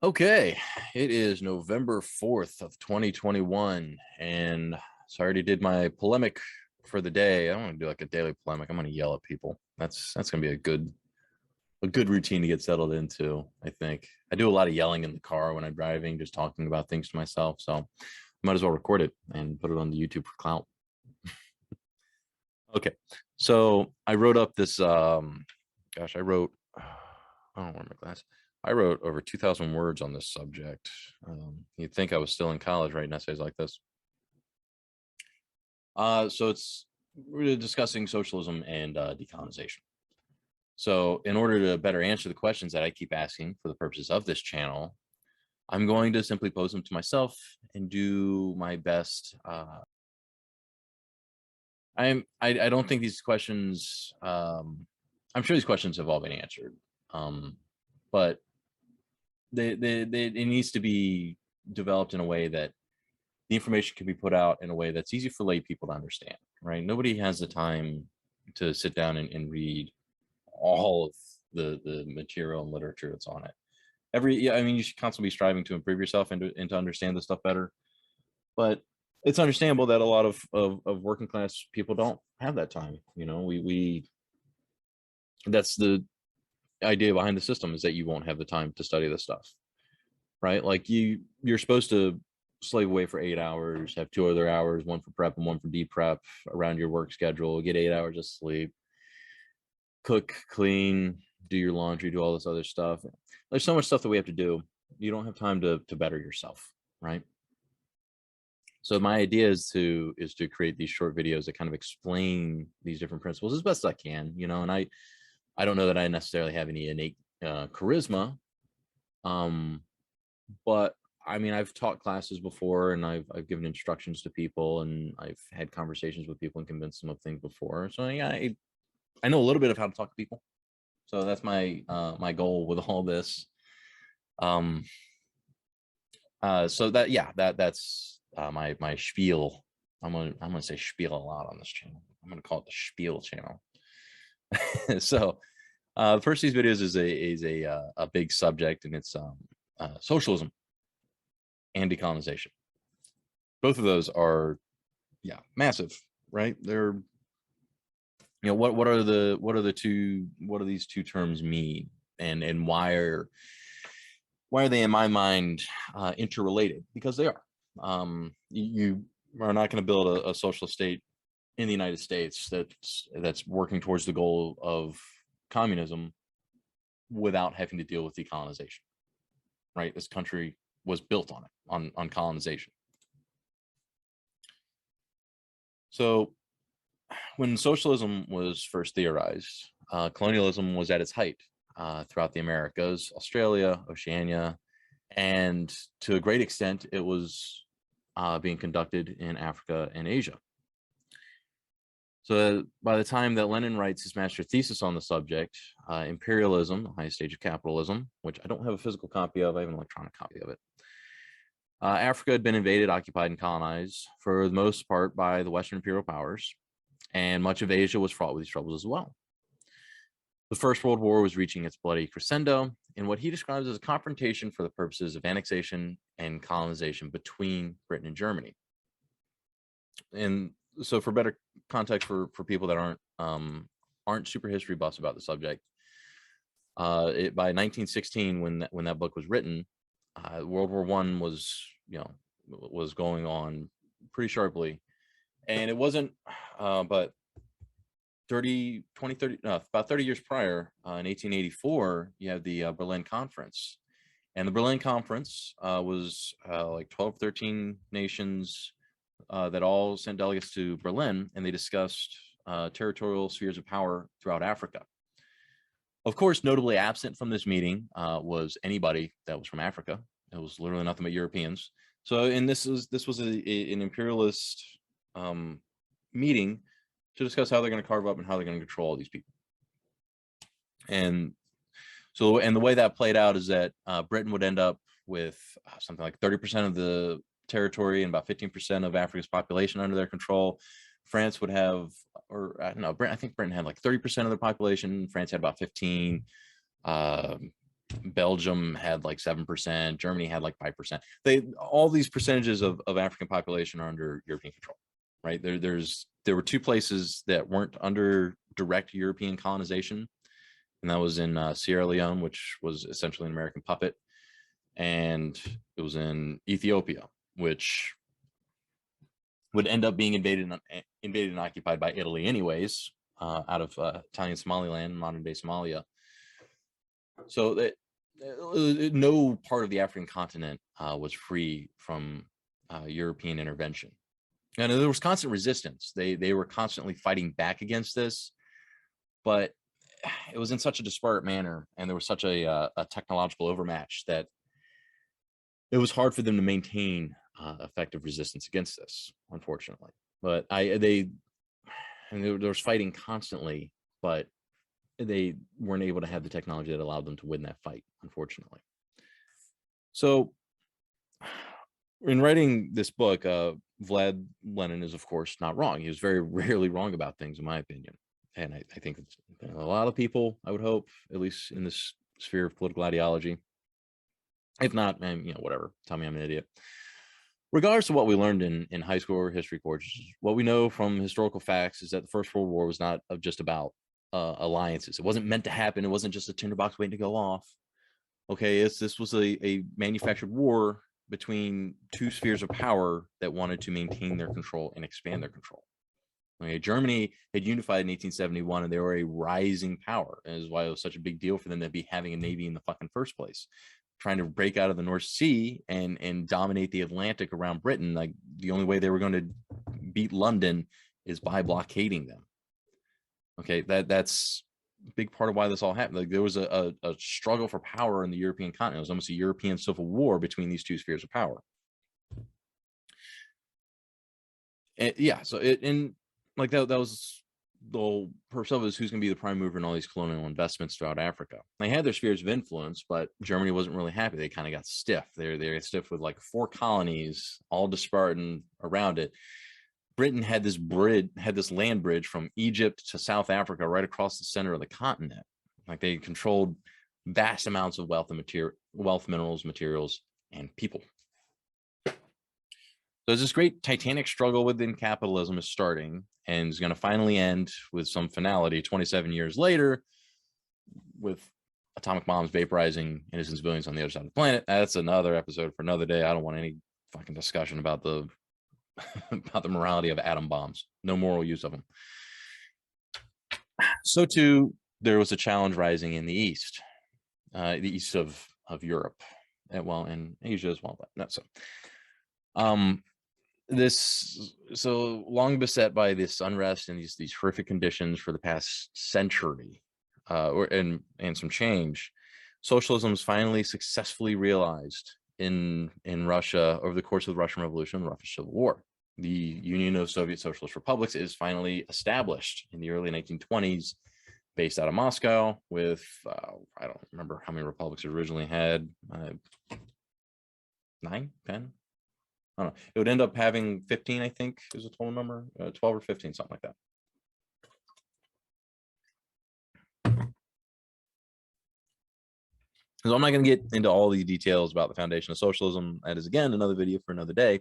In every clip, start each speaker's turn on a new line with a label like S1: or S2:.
S1: Okay, it is November 4th of 2021, and so I already did my polemic for the day. I don't want to do like a daily polemic. I'm going to yell at people. That's going to be a good routine to get settled into, I think. I do a lot of yelling in the car when I'm driving, just talking about things to myself, so I might as well record it and put it on the YouTube for clout. Okay, so I wrote up this gosh, I wrote I don't wear my glass. I wrote over 2,000 words on this subject. You'd think I was still in college writing essays like this. So we're discussing socialism and decolonization. So in order to better answer the questions that I keep asking for the purposes of this channel, I'm going to simply pose them to myself and do my best. I don't think these questions, I'm sure these questions have all been answered. But it needs to be developed in a way that the information can be put out in a way that's easy for lay people to understand, right? Nobody has the time to sit down and read all of the material and literature that's on it. I mean, you should constantly be striving to improve yourself and to understand the stuff better. But it's understandable that a lot of working class people don't have that time. You know, that's the idea behind the system, is that you won't have the time to study this stuff, right? Like you're supposed to slave away for 8 hours, have 2 other hours, one for prep and one for de-prep around your work schedule, get 8 hours of sleep, cook, clean, do your laundry, do all this other stuff. There's so much stuff that we have to do. You don't have time to better yourself, right? So my idea is to create these short videos that kind of explain these different principles as best as I can, you know. And I don't know that I necessarily have any innate charisma, but I mean, I've taught classes before, and I've given instructions to people, and I've had conversations with people and convinced them of things before. So yeah, I know a little bit of how to talk to people. So that's my my goal with all this. So that's my spiel. I'm gonna say spiel a lot on this channel. I'm gonna call it the spiel channel. So the first of these videos is a big subject, and it's socialism and decolonization. Both of those are, yeah, massive, right? They're, you know, what do these two terms mean, and why are they in my mind interrelated? Because they are. You are not going to build a socialist state in the United States that's working towards the goal of communism without having to deal with decolonization, right? This country was built on colonization. So when socialism was first theorized, colonialism was at its height throughout the Americas, Australia, Oceania, and to a great extent, it was being conducted in Africa and Asia. So by the time that Lenin writes his master thesis on the subject, Imperialism, the highest stage of capitalism, which I don't have a physical copy of, I have an electronic copy of it. Africa had been invaded, occupied, and colonized for the most part by the Western imperial powers, and much of Asia was fraught with these troubles as well. The First World War was reaching its bloody crescendo in what he describes as a confrontation for the purposes of annexation and colonization between Britain and Germany. And so for better context for people that aren't super history buffs about the subject, by 1916, when that book was written, World War I was going on pretty sharply, and it wasn't but about 30 years prior, in 1884, you had the Berlin Conference. And the Berlin Conference was like 12, 13 nations that all sent delegates to Berlin, and they discussed territorial spheres of power throughout Africa. Of course, notably absent from this meeting was anybody that was from Africa. It was literally nothing but Europeans. So, and this was an imperialist meeting to discuss how they're going to carve up and how they're going to control all these people. And so, and the way that played out is that Britain would end up with something like 30% of the territory and about 15% of Africa's population under their control. France would have, or no, I think Britain had like 30% of their population. France had about 15. Belgium had like 7%, Germany had like 5%. All these percentages of African population are under European control, right? There were two places that weren't under direct European colonization, and that was in Sierra Leone, which was essentially an American puppet, and it was in Ethiopia, which would end up being invaded and occupied by Italy anyways, out of Italian Somaliland, modern day Somalia. So that no part of the African continent was free from European intervention. And there was constant resistance. They were constantly fighting back against this, but it was in such a disparate manner, and there was such a technological overmatch that it was hard for them to maintain effective resistance against this, unfortunately. But there was fighting constantly, but they weren't able to have the technology that allowed them to win that fight, unfortunately. So in writing this book, Vlad Lenin is, of course, not wrong. He was very rarely wrong about things, in my opinion. And I think it's a lot of people, I would hope, at least in this sphere of political ideology. If not, man, whatever, tell me I'm an idiot. Regardless of what we learned in high school or history courses, what we know from historical facts is that the First World War was not just about alliances. It wasn't meant to happen. It wasn't just a tinderbox waiting to go off. Okay, this was a manufactured war between two spheres of power that wanted to maintain their control and expand their control. Okay, Germany had unified in 1871, and they were a rising power. And this is why it was such a big deal for them to be having a navy in the fucking first place, trying to break out of the North Sea and dominate the Atlantic around Britain. Like, the only way they were going to beat London is by blockading them. Okay, that's a big part of why this all happened. Like, there was a struggle for power in the European continent. It was almost a European civil war between these two spheres of power. And yeah, so that was the whole purpose of it, is who's going to be the prime mover in all these colonial investments throughout Africa. They had their spheres of influence, but Germany wasn't really happy. They kind of got stiff. They got stiff with like 4 colonies, all disparate and around it. Britain had this land bridge from Egypt to South Africa, right across the center of the continent. Like, they controlled vast amounts of wealth, minerals, materials, and people. So there's this great titanic struggle within capitalism is starting, and is going to finally end with some finality 27 years later, with atomic bombs vaporizing innocent civilians on the other side of the planet. That's another episode for another day. I don't want any fucking discussion about the morality of atom bombs. No moral use of them. So too, there was a challenge rising in the east of Europe, and Asia as well. But not so. So long beset by this unrest and these horrific conditions for the past century, and some change, socialism was finally successfully realized in Russia over the course of the Russian Revolution and the Russian Civil War. The Union of Soviet Socialist Republics is finally established in the early 1920s, based out of Moscow, with I don't remember how many republics it originally had, 9, 10. I don't know. It would end up having 15, I think, is a total number, 12 or 15, something like that. So I'm not going to get into all the details about the foundation of socialism. That is, again, another video for another day.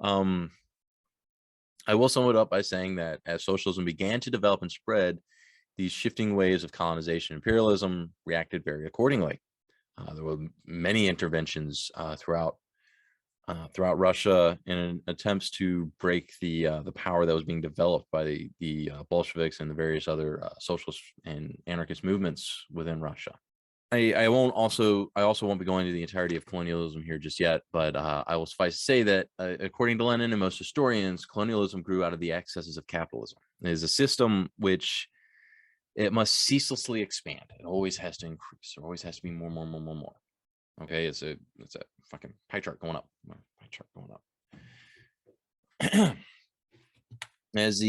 S1: I will sum it up by saying that as socialism began to develop and spread, these shifting waves of colonization and imperialism reacted very accordingly. There were many interventions throughout Russia in attempts to break the power that was being developed by the Bolsheviks and the various other socialist and anarchist movements within Russia. I also won't be going to the entirety of colonialism here just yet, but I will suffice to say that according to Lenin and most historians, colonialism grew out of the excesses of capitalism. It is a system which it must ceaselessly expand. It always has to increase. There always has to be more. Okay, it's a fucking pie chart going up. As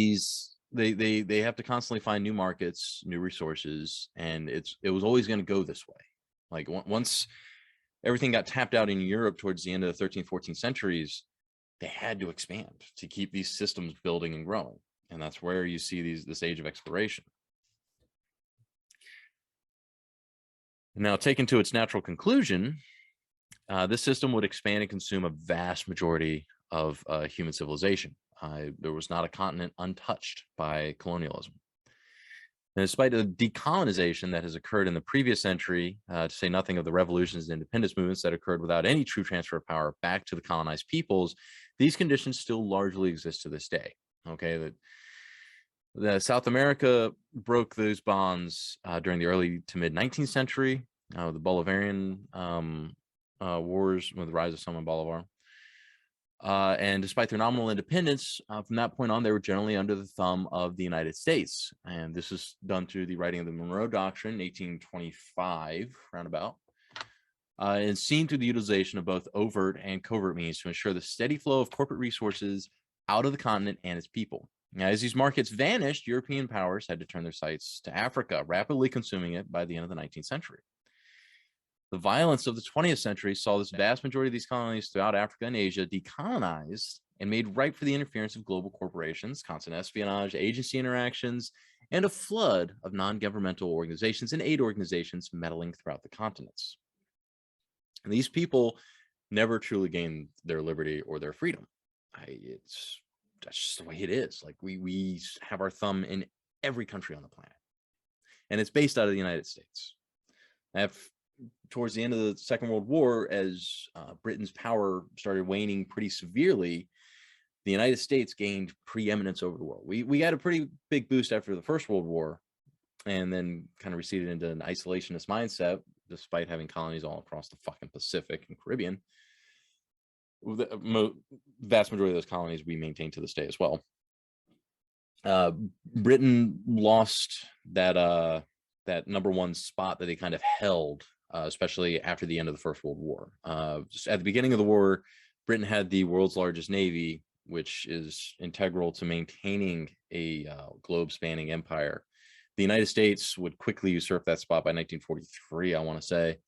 S1: they have to constantly find new markets, new resources, and it was always going to go this way. Like, once everything got tapped out in Europe towards the end of the 13th, 14th centuries, they had to expand to keep these systems building and growing, and that's where you see this age of exploration. Now, taken to its natural conclusion, this system would expand and consume a vast majority of human civilization. There was not a continent untouched by colonialism. And despite the decolonization that has occurred in the previous century, to say nothing of the revolutions and independence movements that occurred without any true transfer of power back to the colonized peoples, these conditions still largely exist to this day. Okay, the South America broke those bonds during the early to mid 19th century, the Bolivarian wars with the rise of Simon Bolivar. And despite their nominal independence, from that point on, they were generally under the thumb of the United States. And this is done through the writing of the Monroe Doctrine, 1825, roundabout, and seen through the utilization of both overt and covert means to ensure the steady flow of corporate resources out of the continent and its people. Now, as these markets vanished, European powers had to turn their sights to Africa, rapidly consuming it by the end of the 19th century. The violence of the 20th century saw this vast majority of these colonies throughout Africa and Asia decolonized and made ripe for the interference of global corporations, constant espionage, agency interactions, and a flood of non-governmental organizations and aid organizations meddling throughout the continents. And these people never truly gained their liberty or their freedom. That's just the way it is. Like we have our thumb in every country on the planet, and it's based out of the United States. Towards the end of the Second World War, as Britain's power started waning pretty severely, the United States gained preeminence over the world. We got a pretty big boost after the First World War, and then kind of receded into an isolationist mindset, despite having colonies all across the fucking Pacific and Caribbean. The vast majority of those colonies we maintain to this day as well. Britain lost that number one spot that they kind of held, especially after the end of the First World War. Just at the beginning of the war, Britain had the world's largest navy, which is integral to maintaining a globe-spanning empire. The United States would quickly usurp that spot by 1943, I want to say,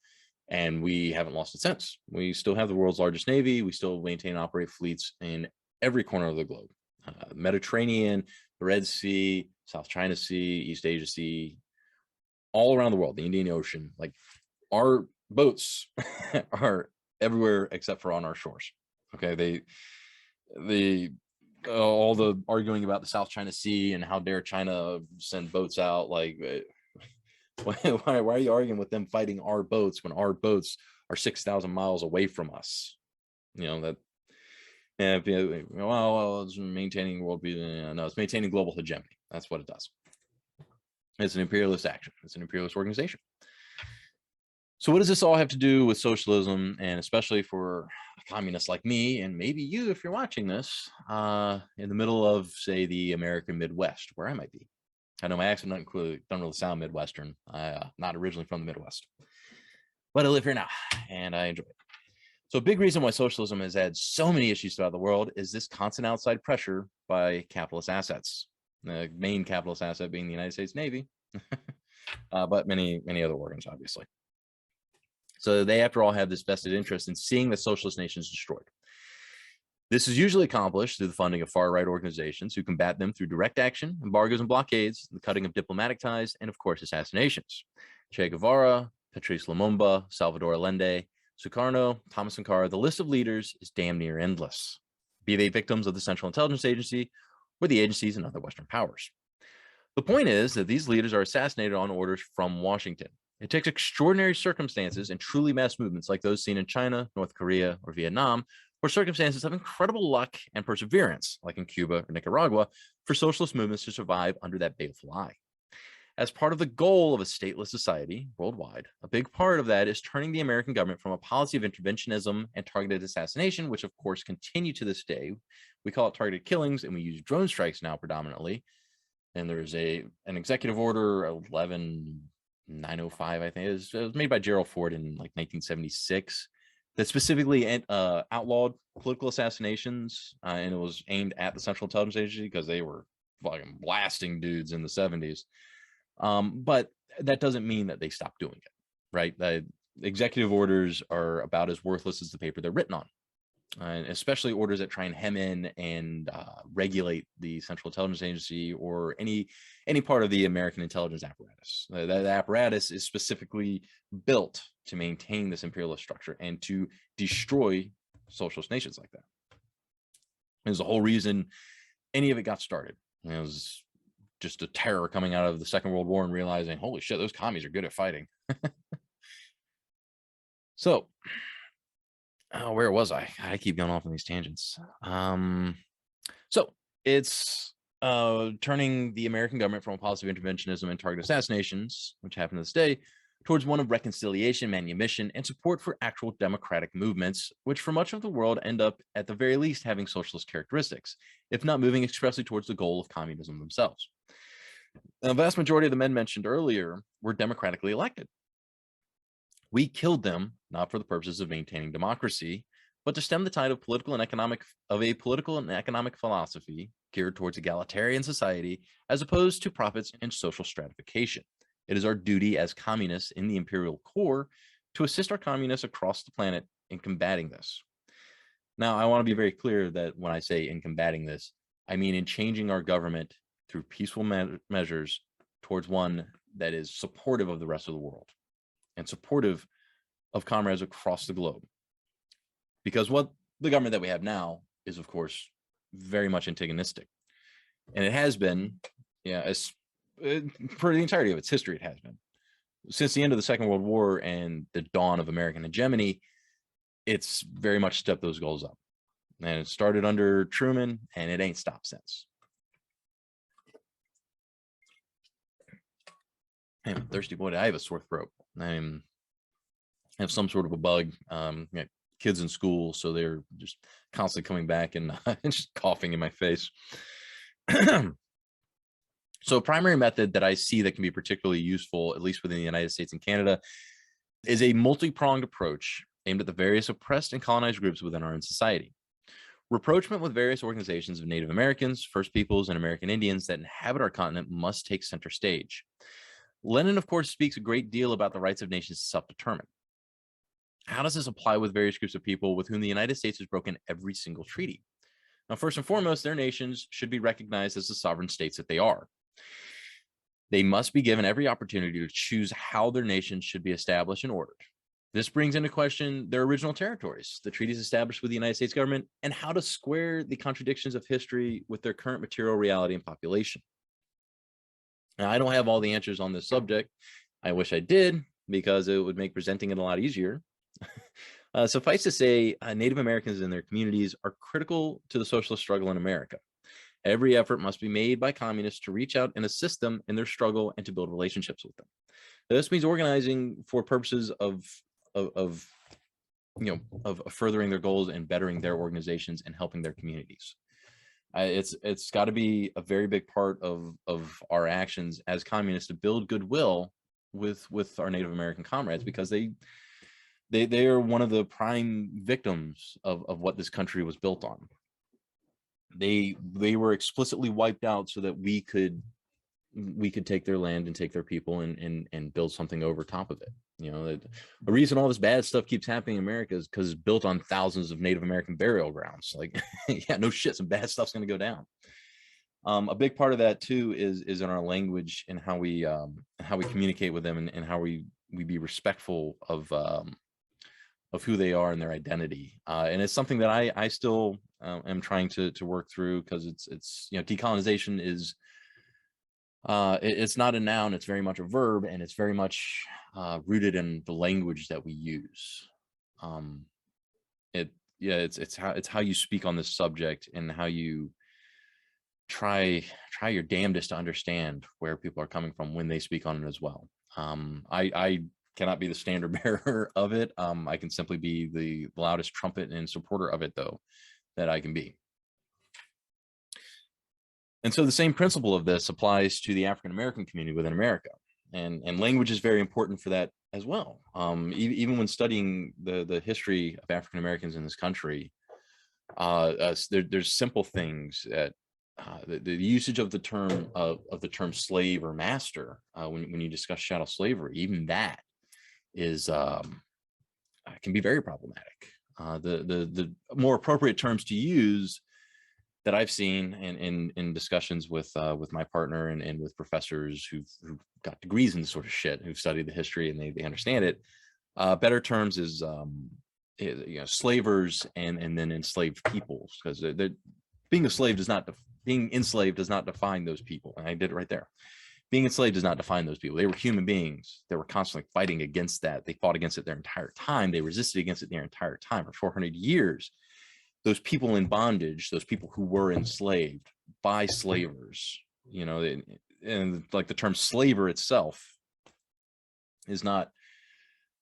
S1: and we haven't lost it since. We still have the world's largest navy. We still maintain and operate fleets in every corner of the globe. Mediterranean, the Red Sea, South China Sea, East Asia Sea, all around the world, the Indian Ocean. Like, our boats are everywhere except for on our shores. Okay, all the arguing about the South China Sea and how dare China send boats out, like, why are you arguing with them fighting our boats when our boats are 6,000 miles away from us? You know that. And well, it's maintaining world peace. No, it's maintaining global hegemony. That's what it does. It's an imperialist action. It's an imperialist organization. So what does this all have to do with socialism, and especially for a communist like me, and maybe you if you're watching this, in the middle of, say, the American Midwest, where I might be? I know my accent doesn't really sound Midwestern. I'm not originally from the Midwest, but I live here now, and I enjoy it. So a big reason why socialism has had so many issues throughout the world is this constant outside pressure by capitalist assets. The main capitalist asset being the United States Navy, but many other organs, obviously. So they, after all, have this vested interest in seeing the socialist nations destroyed. This is usually accomplished through the funding of far-right organizations who combat them through direct action, embargoes and blockades, the cutting of diplomatic ties, and of course, assassinations. Che Guevara, Patrice Lumumba, Salvador Allende, Sukarno, Thomas Sankara, the list of leaders is damn near endless, be they victims of the Central Intelligence Agency or the agencies and other Western powers. The point is that these leaders are assassinated on orders from Washington. It takes extraordinary circumstances and truly mass movements like those seen in China, North Korea, or Vietnam, or circumstances of incredible luck and perseverance, like in Cuba or Nicaragua, for socialist movements to survive under that baleful eye. As part of the goal of a stateless society worldwide, a big part of that is turning the American government from a policy of interventionism and targeted assassination, which of course continue to this day. We call it targeted killings, and we use drone strikes now predominantly. And there's an executive order 11905, I think it was made by Gerald Ford in like 1976, that specifically outlawed political assassinations, and it was aimed at the Central Intelligence Agency because they were fucking blasting dudes in the 70s. But that doesn't mean that they stopped doing it, right? Executive orders are about as worthless as the paper they're written on. and especially orders that try and hem in and regulate the Central Intelligence Agency or any part of the American intelligence apparatus. That apparatus is specifically built to maintain this imperialist structure and to destroy socialist nations like that. There's the whole reason any of it got started. It was just a terror coming out of the Second World War and realizing, holy shit, those commies are good at fighting. So, where was I? I keep going off on these tangents. So it's turning the American government from a policy of interventionism and target assassinations, which happen to this day, towards one of reconciliation, manumission, and support for actual democratic movements, which for much of the world end up, at the very least, having socialist characteristics, if not moving expressly towards the goal of communism themselves. The vast majority of the men mentioned earlier were democratically elected. We killed them, not for the purposes of maintaining democracy, but to stem the tide of a political and economic philosophy geared towards egalitarian society, as opposed to profits and social stratification. It is our duty as communists in the imperial core to assist our communists across the planet in combating this. Now, I want to be very clear that when I say in combating this, I mean in changing our government through peaceful measures towards one that is supportive of the rest of the world and supportive of comrades across the globe. Because what the government that we have now is, of course, very much antagonistic. And it has been, for the entirety of its history, it has been. Since the end of the Second World War and the dawn of American hegemony, it's very much stepped those goals up. And it started under Truman, and it ain't stopped since. I'm thirsty boy. I have a sore throat. I have some sort of a bug. Kids in school, so they're just constantly coming back and just coughing in my face. So a primary method that I see that can be particularly useful, at least within the United States and Canada, is a multi-pronged approach aimed at the various oppressed and colonized groups within our own society. Rapprochement with various organizations of Native Americans, First Peoples, and American Indians that inhabit our continent must take center stage. Lenin, of course, speaks a great deal about the rights of nations to self-determine. How does this apply with various groups of people with whom the United States has broken every single treaty? Now, first and foremost, their nations should be recognized as the sovereign states that they are. They must be given every opportunity to choose how their nations should be established and ordered. This brings into question their original territories, the treaties established with the United States government, and how to square the contradictions of history with their current material reality and population. Now, I don't have all the answers on this subject. I wish I did, because it would make presenting it a lot easier. Suffice to say, Native Americans and their communities are critical to the socialist struggle in America. Every effort must be made by communists to reach out and assist them in their struggle and to build relationships with them. This means organizing for purposes of furthering their goals and bettering their organizations and helping their communities. It's got to be a very big part of our actions as communists to build goodwill with our Native American comrades, because they are one of the prime victims of what this country was built on. They were explicitly wiped out so that we could take their land and take their people and build something over top of it. The reason all this bad stuff keeps happening in America is because it's built on thousands of Native American burial grounds. Like, yeah, no shit, some bad stuff's going to go down. A big part of that too is in our language and how we communicate with them, and how we be respectful of who they are and their identity. And it's something that I still am trying to work through, because it's decolonization is it's not a noun, it's very much a verb, and it's very much rooted in the language that we use. It's how you speak on this subject, and how you try your damnedest to understand where people are coming from when they speak on it as well. I cannot be the standard bearer of it. I can simply be the loudest trumpet and supporter of it, though, that I can be. And so the same principle of this applies to the African-American community within America. And language is very important for that as well. Even when studying the history of African-Americans in this country, there's simple things that the usage of the term slave or master, when you discuss chattel slavery, even that is can be very problematic. The more appropriate terms to use that I've seen in discussions with my partner and with professors who've got degrees in this sort of shit, who've studied the history and they understand it. Better terms is slavers and then enslaved peoples, because being a slave does not being enslaved does not define those people. And I did it right there. Being enslaved does not define those people. They were human beings. They were constantly fighting against that. They fought against it their entire time. They resisted against it their entire time. For 400 years, those people in bondage, those people who were enslaved by slavers, and like the term slaver itself is not,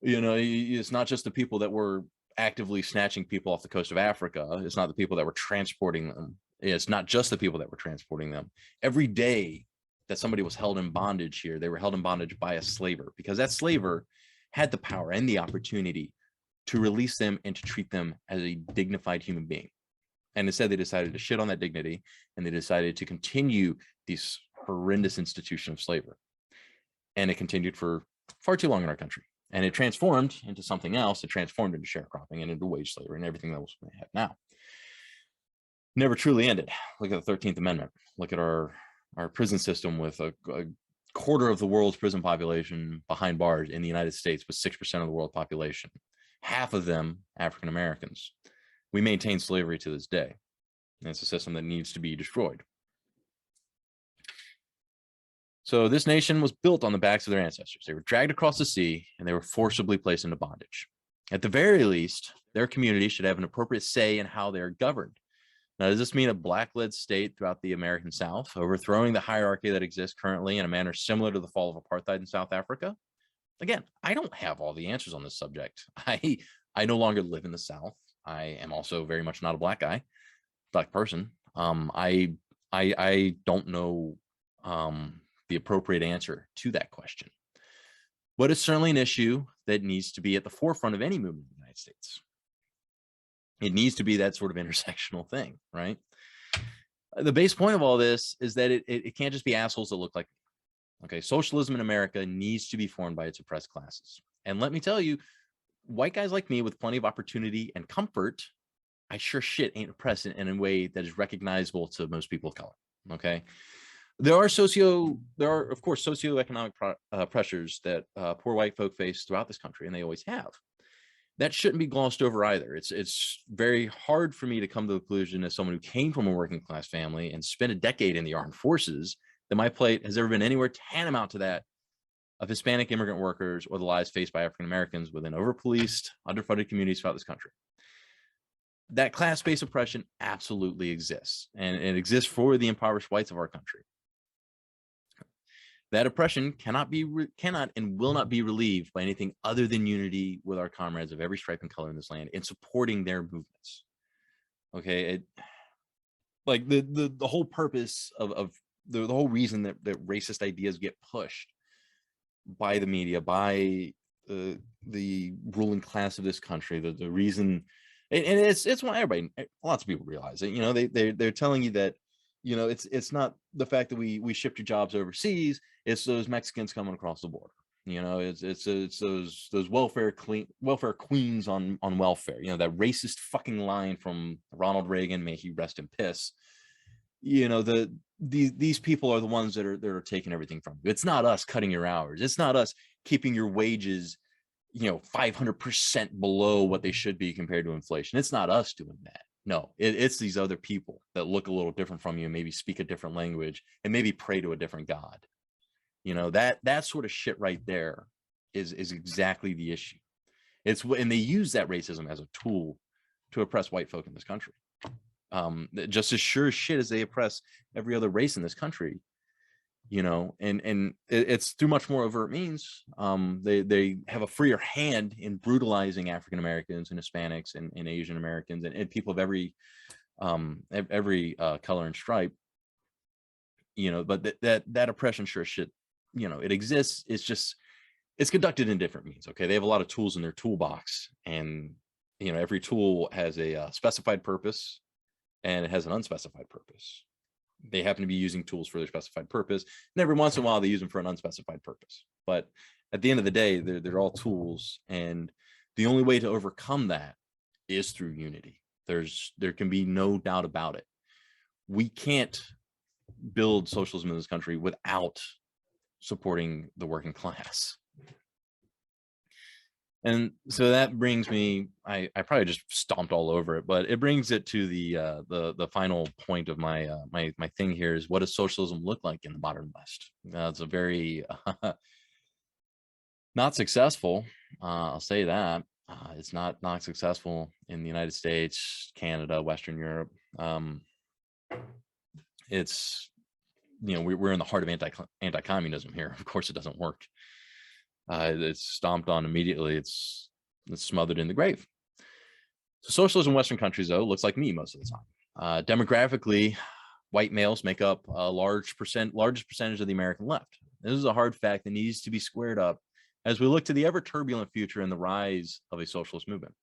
S1: it's not just the people that were actively snatching people off the coast of Africa. It's not the people that were transporting them. It's not just the people that were transporting them. Every day that somebody was held in bondage here, they were held in bondage by a slaver, because that slaver had the power and the opportunity to release them and to treat them as a dignified human being. And instead, they decided to shit on that dignity, and they decided to continue this horrendous institution of slavery. And it continued for far too long in our country. And it transformed into something else. It transformed into sharecropping and into wage slavery and everything that we have now. Never truly ended. Look at the 13th Amendment. Look at our prison system, with a quarter of the world's prison population behind bars in the United States, with 6% of the world population, half of them African Americans. We maintain slavery to this day. And it's a system that needs to be destroyed. So this nation was built on the backs of their ancestors. They were dragged across the sea and they were forcibly placed into bondage. At the very least, their community should have an appropriate say in how they are governed. Now, does this mean a black-led state throughout the American South, overthrowing the hierarchy that exists currently in a manner similar to the fall of apartheid in South Africa? Again, I don't have all the answers on this subject. I no longer live in the South. I am also very much not a black person. I don't know the appropriate answer to that question. But it's certainly an issue that needs to be at the forefront of any movement in the United States. It needs to be that sort of intersectional thing, right? The base point of all this is that it can't just be assholes that look like me. Okay, socialism in America needs to be formed by its oppressed classes. And let me tell you, white guys like me with plenty of opportunity and comfort, I sure shit ain't oppressed in a way that is recognizable to most people of color. Okay, there are of course socioeconomic pressures that poor white folk face throughout this country, and they always have. That shouldn't be glossed over either. It's very hard for me to come to the conclusion, as someone who came from a working class family and spent a decade in the armed forces, that my plate has ever been anywhere tantamount to that of Hispanic immigrant workers or the lives faced by African Americans within overpoliced, underfunded communities throughout this country. That class-based oppression absolutely exists, and it exists for the impoverished whites of our country. That oppression cannot and will not be relieved by anything other than unity with our comrades of every stripe and color in this land and supporting their movements. Okay, like the whole purpose of the whole reason that racist ideas get pushed by the media, by the ruling class of this country, the reason, and it's why everybody, lots of people realize it. They're telling you that, it's not the fact that we shipped your jobs overseas. It's those Mexicans coming across the border. It's those welfare queens on welfare. That racist fucking line from Ronald Reagan, may he rest in piss. These people are the ones that are taking everything from you. It's not us cutting your hours. It's not us keeping your wages 500% below what they should be compared to inflation. It's not us doing that. No, it's these other people that look a little different from you, and maybe speak a different language, and maybe pray to a different God. That sort of shit right there is exactly the issue. And they use that racism as a tool to oppress white folk in this country. Just as sure as shit as they oppress every other race in this country, and it's through much more overt means. They have a freer hand in brutalizing African Americans and Hispanics and Asian Americans and people of every color and stripe. But that oppression sure as shit, it exists. It's conducted in different means. Okay, they have a lot of tools in their toolbox, and every tool has a specified purpose, and it has an unspecified purpose. They happen to be using tools for their specified purpose, and every once in a while they use them for an unspecified purpose. But at the end of the day, they're all tools, and the only way to overcome that is through unity. There can be no doubt about it. We can't build socialism in this country without supporting the working class. And so that brings me, I probably just stomped all over it, but it brings it to the final point of my my thing here is, what does socialism look like in the modern West? It's a very not successful. I'll say that. It's not successful in the United States, Canada, Western Europe. It's, you know, we're in the heart of anti-communism here. Of course, it doesn't work. It's stomped on immediately. It's smothered in the grave. So socialism in Western countries, though, looks like me most of the time. Demographically, white males make up a largest percentage of the American left. This is a hard fact that needs to be squared up as we look to the ever turbulent future and the rise of a socialist movement.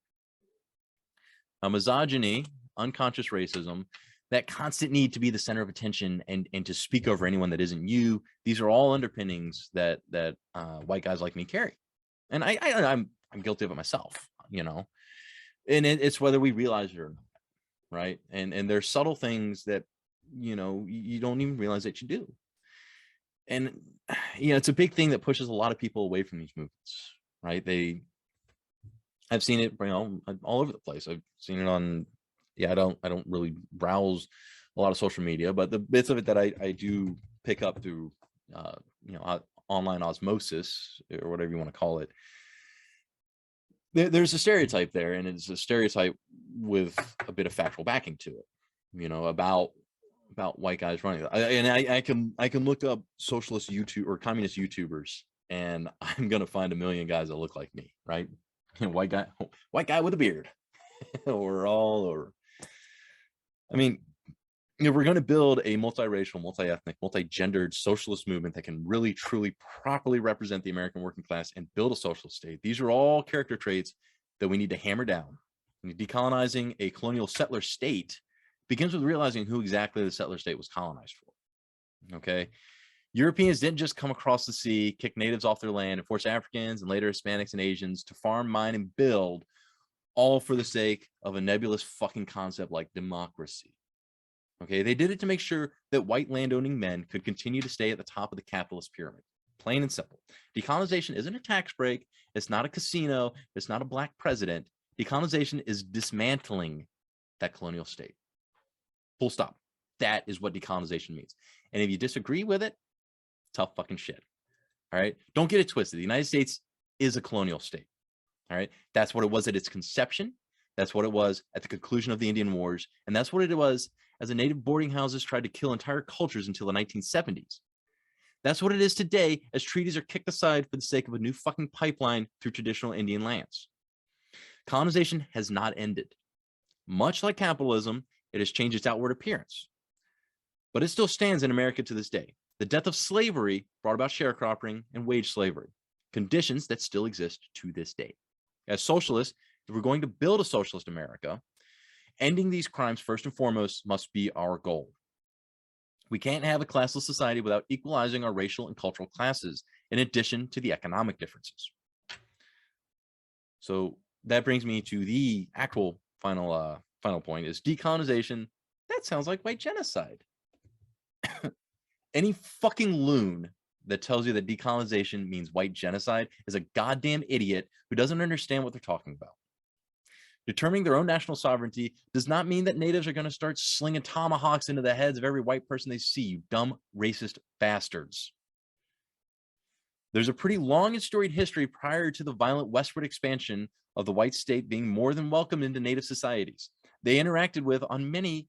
S1: Now, misogyny, unconscious racism, that constant need to be the center of attention and to speak over anyone that isn't you, these are all underpinnings that white guys like me carry. And I'm guilty of it myself, you know, and it's whether we realize it or not, right? And there's subtle things that, you know, you don't even realize that you do. And, you know, it's a big thing that pushes a lot of people away from these movements, right? I've seen it, you know, all over the place. I've seen it on, yeah, I don't really browse a lot of social media, but the bits of it that I do pick up through, you know, online osmosis or whatever you want to call it, there's a stereotype there, and it's a stereotype with a bit of factual backing to it, you know, about white guys running. I can look up socialist YouTube or communist YouTubers, and I'm gonna find a million guys that look like me, right? White guy with a beard. We're all over. I mean, you know, we're going to build a multiracial, multi-ethnic, multi-gendered socialist movement that can really, truly, properly represent the American working class and build a socialist state. These are all character traits that we need to hammer down. Decolonizing a colonial settler state begins with realizing who exactly the settler state was colonized for. Okay. Europeans didn't just come across the sea, kick natives off their land, and force Africans and later Hispanics and Asians to farm, mine, and build, all for the sake of a nebulous fucking concept like democracy. Okay, they did it to make sure that white landowning men could continue to stay at the top of the capitalist pyramid. Plain and simple. Decolonization isn't a tax break. It's not a casino. It's not a black president. Decolonization is dismantling that colonial state. Full stop. That is what decolonization means. And if you disagree with it, tough fucking shit. All right. Don't get it twisted. The United States is a colonial state. All right. That's what it was at its conception. That's what it was at the conclusion of the Indian Wars. And that's what it was as the native boarding houses tried to kill entire cultures until the 1970s. That's what it is today as treaties are kicked aside for the sake of a new fucking pipeline through traditional Indian lands. Colonization has not ended. Much like capitalism, it has changed its outward appearance. But it still stands in America to this day. The death of slavery brought about sharecropping and wage slavery, conditions that still exist to this day. As socialists, if we're going to build a socialist America, ending these crimes first and foremost must be our goal. We can't have a classless society without equalizing our racial and cultural classes, in addition to the economic differences. So that brings me to the actual final point is decolonization. That sounds like white genocide. Any fucking loon that tells you that decolonization means white genocide is a goddamn idiot who doesn't understand what they're talking about. Determining their own national sovereignty does not mean that natives are going to start slinging tomahawks into the heads of every white person they see, you dumb racist bastards. There's a pretty long and storied history prior to the violent westward expansion of the white state being more than welcomed into native societies. They interacted with them on many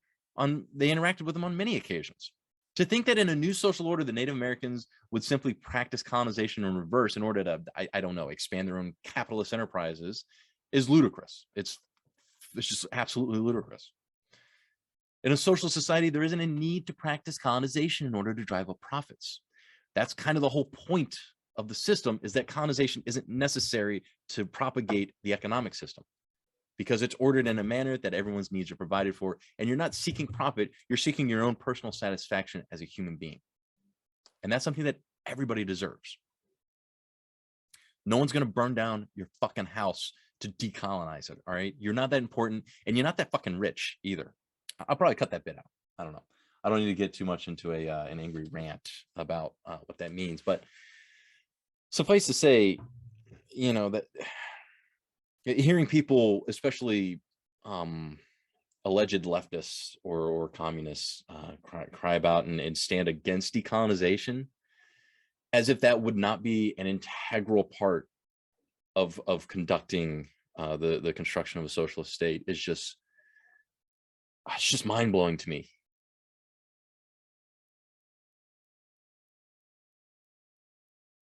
S1: occasions. To think that in a new social order, the Native Americans would simply practice colonization in reverse in order to, I don't know, expand their own capitalist enterprises is ludicrous. It's just absolutely ludicrous. In a social society, there isn't a need to practice colonization in order to drive up profits. That's kind of the whole point of the system, is that colonization isn't necessary to propagate the economic system, because it's ordered in a manner that everyone's needs are provided for, and you're not seeking profit, you're seeking your own personal satisfaction as a human being. And that's something that everybody deserves. No one's going to burn down your fucking house to decolonize it. All right. You're not that important, and you're not that fucking rich either. I'll probably cut that bit out. I don't know. I don't need to get too much into an angry rant about what that means, but suffice to say, you know, that hearing people, especially alleged leftists or communists, cry about and stand against decolonization, as if that would not be an integral part of conducting the construction of a socialist state, is just, it's just mind-blowing to me.